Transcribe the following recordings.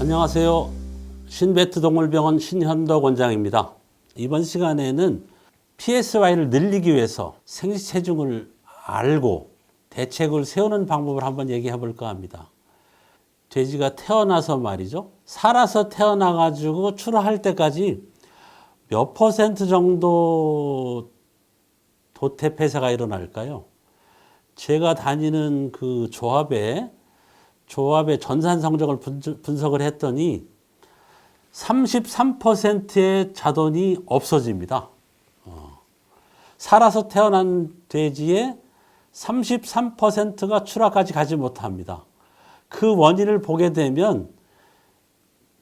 안녕하세요. 신베트동물병원 신현덕 원장입니다. 이번 시간에는 PSY를 늘리기 위해서 생시체중을 알고 대책을 세우는 방법을 한번 얘기해 볼까 합니다. 돼지가 태어나서 말이죠. 살아서 태어나가지고 출하할 때까지 몇 퍼센트 정도 도태 폐사가 일어날까요? 제가 다니는 그 조합의 전산 성적을 분석을 했더니 33%의 자돈이 없어집니다. 살아서 태어난 돼지의 33%가 출하까지 가지 못합니다. 그 원인을 보게 되면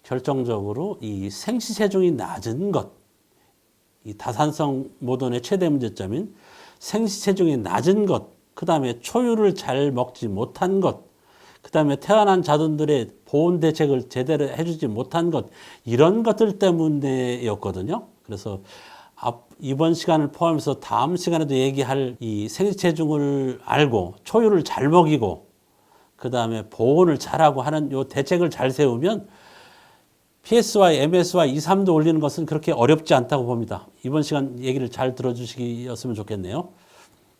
결정적으로 이 생시체중이 낮은 것, 이 다산성 모돈의 최대 문제점인 생시체중이 낮은 것, 그 다음에 초유를 잘 먹지 못한 것, 그 다음에 태어난 자돈들의 보온 대책을 제대로 해주지 못한 것, 이런 것들 때문에였거든요. 그래서 이번 시간을 포함해서 다음 시간에도 얘기할 이 생시체중을 알고 초유를 잘 먹이고 그 다음에 보온을 잘하고 하는 요 대책을 잘 세우면 PSY, MSY 2, 3도 올리는 것은 그렇게 어렵지 않다고 봅니다. 이번 시간 얘기를 잘 들어주시겠으면 좋겠네요.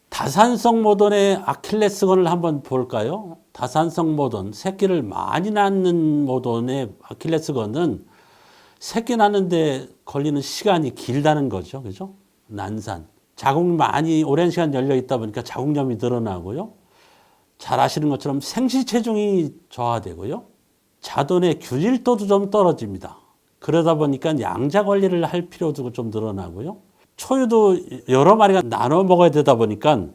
다산성 모돈의 아킬레스건을 한번 볼까요? 다산성 모돈, 새끼를 많이 낳는 모돈의 아킬레스건은 새끼 낳는데 걸리는 시간이 길다는 거죠. 그죠? 난산. 자궁이 많이 오랜 시간 열려 있다 보니까 자궁염이 늘어나고요. 잘 아시는 것처럼 생시체중이 저하되고요. 자돈의 균일도도 좀 떨어집니다. 그러다 보니까 양자 관리를 할 필요도 좀 늘어나고요. 초유도 여러 마리가 나눠 먹어야 되다 보니까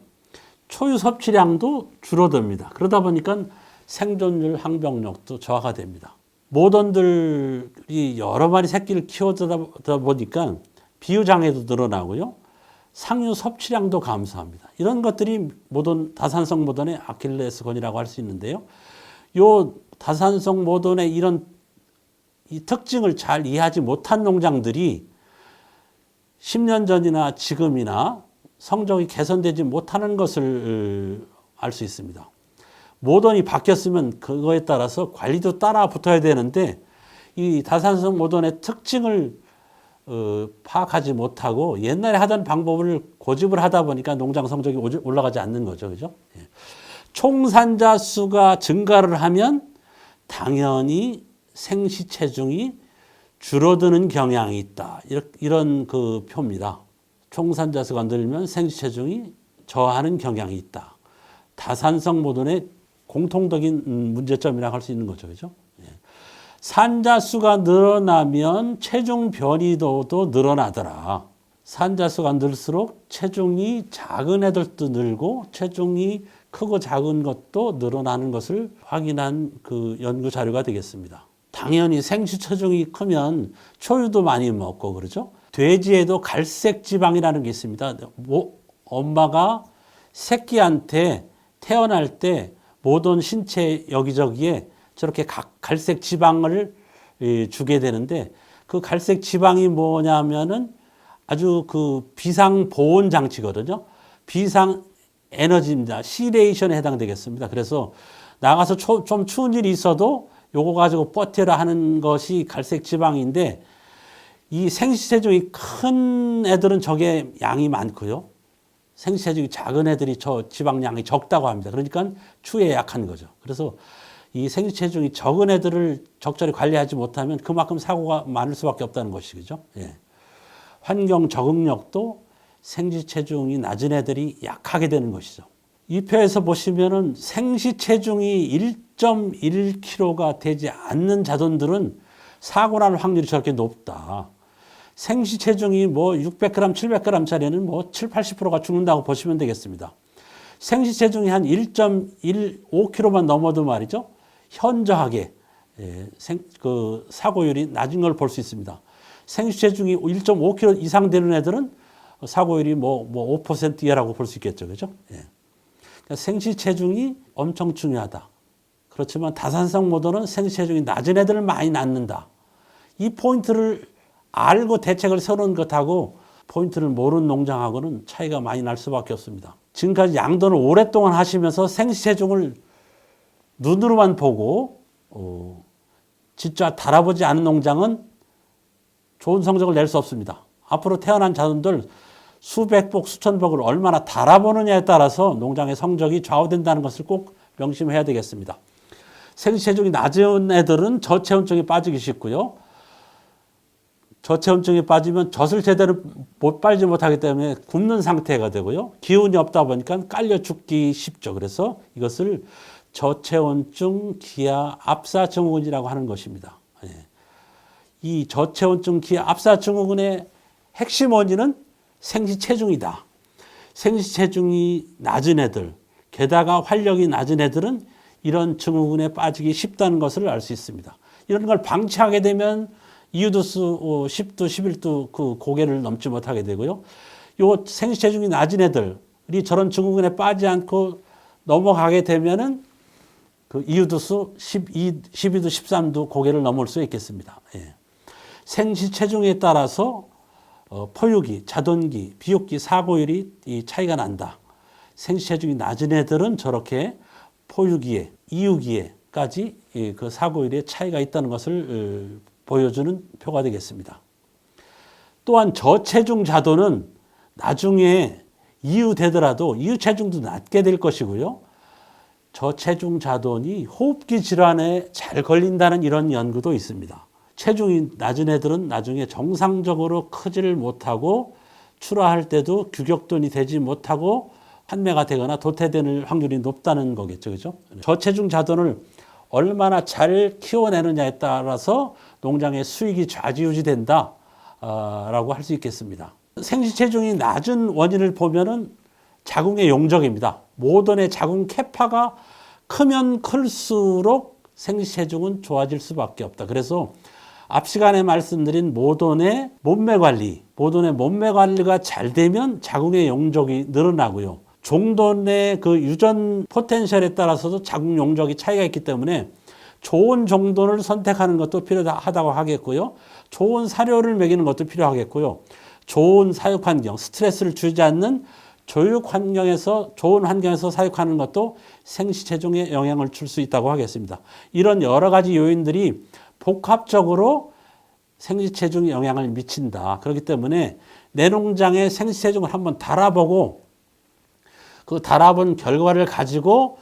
초유 섭취량도 줄어듭니다. 그러다 보니까 생존율, 항병력도 저하가 됩니다. 모돈들이 여러 마리 새끼를 키워다 보니까 비유장애도 늘어나고요. 상유 섭취량도 감소합니다. 이런 것들이 다산성 모돈의 아킬레스건이라고 할 수 있는데요. 요 다산성 모돈의 이런 이 특징을 잘 이해하지 못한 농장들이 10년 전이나 지금이나 성적이 개선되지 못하는 것을 알 수 있습니다. 모돈이 바뀌었으면 그거에 따라서 관리도 따라 붙어야 되는데 이 다산성 모돈의 특징을 파악하지 못하고 옛날에 하던 방법을 고집을 하다 보니까 농장 성적이 올라가지 않는 거죠. 그죠? 총산자 수가 증가를 하면 당연히 생시체중이 줄어드는 경향이 있다. 이런 그 표입니다. 총산자 수가 늘면 생시체중이 저하하는 경향이 있다. 다산성 모돈의 공통적인 문제점이라고 할 수 있는 거죠. 그죠? 산자 수가 늘어나면 체중 변이도도 늘어나더라. 산자 수가 늘수록 체중이 작은 애들도 늘고 체중이 크고 작은 것도 늘어나는 것을 확인한 그 연구 자료가 되겠습니다. 당연히 생시체중이 크면 초유도 많이 먹고 그러죠. 돼지에도 갈색 지방이라는 게 있습니다. 엄마가 새끼한테 태어날 때 모든 신체 여기저기에 저렇게 갈색 지방을 주게 되는데 그 갈색 지방이 뭐냐면은 아주 그 비상 보온 장치거든요. 비상 에너지입니다. 시레이션에 해당되겠습니다. 그래서 나가서 좀 추운 일이 있어도 요거 가지고 버텨라 하는 것이 갈색 지방인데 이 생시체중이 큰 애들은 저게 양이 많고요. 생시체중이 작은 애들이 저 지방량이 적다고 합니다. 그러니까 추위에 약한 거죠. 그래서 이 생시체중이 적은 애들을 적절히 관리하지 못하면 그만큼 사고가 많을 수밖에 없다는 것이죠. 환경 적응력도 생시체중이 낮은 애들이 약하게 되는 것이죠. 이 표에서 보시면은 생시체중이 1.1kg가 되지 않는 자돈들은 사고 날 확률이 저렇게 높다. 생시체중이 뭐 600g, 700g짜리는 뭐 7, 80%가 죽는다고 보시면 되겠습니다. 생시체중이 한 1.15kg만 넘어도 말이죠. 현저하게 그 사고율이 낮은 걸 볼 수 있습니다. 생시체중이 1.5kg 이상 되는 애들은 사고율이 뭐 5% 이하라고 볼 수 있겠죠. 그죠? 그러니까 생시체중이 엄청 중요하다. 그렇지만 다산성 모돈은 생시체중이 낮은 애들을 많이 낳는다. 이 포인트를 알고 대책을 세우는 것하고 포인트를 모르는 농장하고는 차이가 많이 날 수밖에 없습니다. 지금까지 양돈을 오랫동안 하시면서 생시체중을 눈으로만 보고 진짜 달아보지 않은 농장은 좋은 성적을 낼 수 없습니다. 앞으로 태어난 자손들 수백 복, 수천 복을 얼마나 달아보느냐에 따라서 농장의 성적이 좌우된다는 것을 꼭 명심해야 되겠습니다. 생시체중이 낮은 애들은 저체온증에 빠지기 쉽고요. 저체온증에 빠지면 젖을 제대로 빨지 못하기 때문에 굶는 상태가 되고요. 기운이 없다 보니까 깔려 죽기 쉽죠. 그래서 이것을 저체온증 기아 압사 증후군이라고 하는 것입니다. 이 저체온증 기아 압사 증후군의 핵심 원인은 생시체중이다. 생시체중이 낮은 애들, 게다가 활력이 낮은 애들은 이런 증후군에 빠지기 쉽다는 것을 알 수 있습니다. 이런 걸 방치하게 되면 이유도수 10도, 11도 그 고개를 넘지 못하게 되고요. 요 생시체중이 낮은 애들이 저런 증후군에 빠지지 않고 넘어가게 되면은 그 이유도수 12도, 13도 고개를 넘을 수 있겠습니다. 생시체중에 따라서 포유기, 자돈기, 비육기, 사고율이 이 차이가 난다. 생시체중이 낮은 애들은 저렇게 포유기에, 이유기에까지 그 사고율의 차이가 있다는 것을 보여주는 표가 되겠습니다. 또한 저체중 자도는 나중에 이유되더라도 이유체중도 낮게 될 것이고요. 저체중 자돈이 호흡기 질환에 잘 걸린다는 이런 연구도 있습니다. 체중이 낮은 애들은 나중에 정상적으로 크지를 못하고 출하할 때도 규격돈이 되지 못하고 판매가 되거나 도태되는 확률이 높다는 거겠죠. 그죠? 저체중 자돈을 얼마나 잘 키워내느냐에 따라서 농장의 수익이 좌지우지된다 라고 할 수 있겠습니다. 생시체중이 낮은 원인을 보면은 자궁의 용적입니다. 모던의 자궁 캐파가 크면 클수록 생시체중은 좋아질 수밖에 없다. 그래서 앞 시간에 말씀드린 모던의 몸매 관리가 잘 되면 자궁의 용적이 늘어나고요. 종돈의 그 유전 포텐셜에 따라서도 자궁 용적이 차이가 있기 때문에 좋은 종돈을 선택하는 것도 필요하다고 하겠고요. 좋은 사료를 먹이는 것도 필요하겠고요. 좋은 사육 환경, 스트레스를 주지 않는 교육 환경에서 좋은 환경에서 사육하는 것도 생시체중에 영향을 줄 수 있다고 하겠습니다. 이런 여러 가지 요인들이 복합적으로 생시체중에 영향을 미친다. 그렇기 때문에 내 농장의 생시체중을 한번 달아보고 그 달아본 결과를 가지고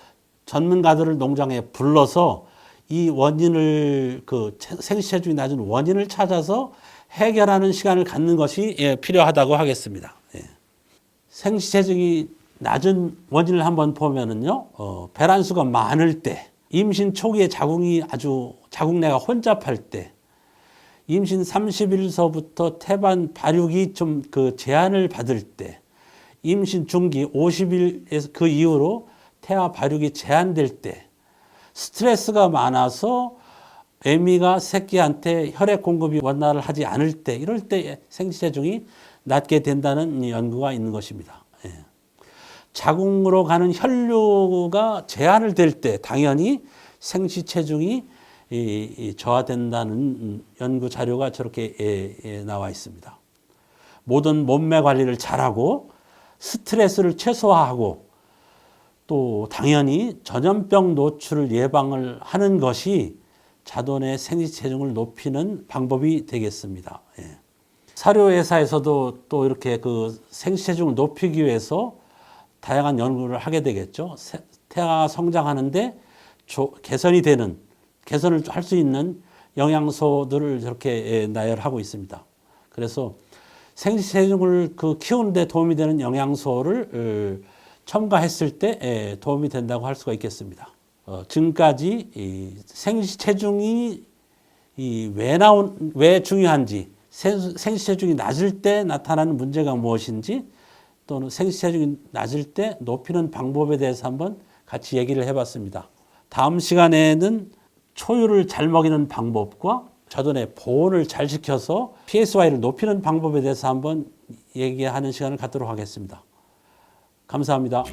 전문가들을 농장에 불러서 이 원인을 그 생시체중이 낮은 원인을 찾아서 해결하는 시간을 갖는 것이 필요하다고 하겠습니다. 생시체중이 낮은 원인을 한번 보면은요, 배란수가 많을 때, 임신 초기에 자궁내가 혼잡할 때, 임신 30일서부터 태반 발육이 좀 그 제한을 받을 때, 임신 중기 50일에서 그 이후로 태아 발육이 제한될 때, 스트레스가 많아서 애미가 새끼한테 혈액 공급이 원활을 하지 않을 때, 이럴 때 생시체중이 낮게 된다는 연구가 있는 것입니다. 자궁으로 가는 혈류가 제한을 될 때 당연히 생시체중이 저하된다는 연구 자료가 저렇게 나와 있습니다. 모든 몸매 관리를 잘하고 스트레스를 최소화하고 또 당연히 전염병 노출을 예방을 하는 것이 자돈의 생시체중을 높이는 방법이 되겠습니다. 사료회사에서도 또 이렇게 그 생시체중을 높이기 위해서 다양한 연구를 하게 되겠죠. 태아가 성장하는데 개선을 할 수 있는 영양소들을 저렇게 나열하고 있습니다. 그래서 생시체중을 키우는데 도움이 되는 영양소를 첨가했을 때 도움이 된다고 할 수가 있겠습니다. 지금까지 생시체중이 왜 중요한지, 생시체중이 낮을 때 나타나는 문제가 무엇인지, 또는 생시체중이 낮을 때 높이는 방법에 대해서 한번 같이 얘기를 해봤습니다. 다음 시간에는 초유를 잘 먹이는 방법과 자돈의 보온을 잘 시켜서 PSY를 높이는 방법에 대해서 한번 얘기하는 시간을 갖도록 하겠습니다. 감사합니다.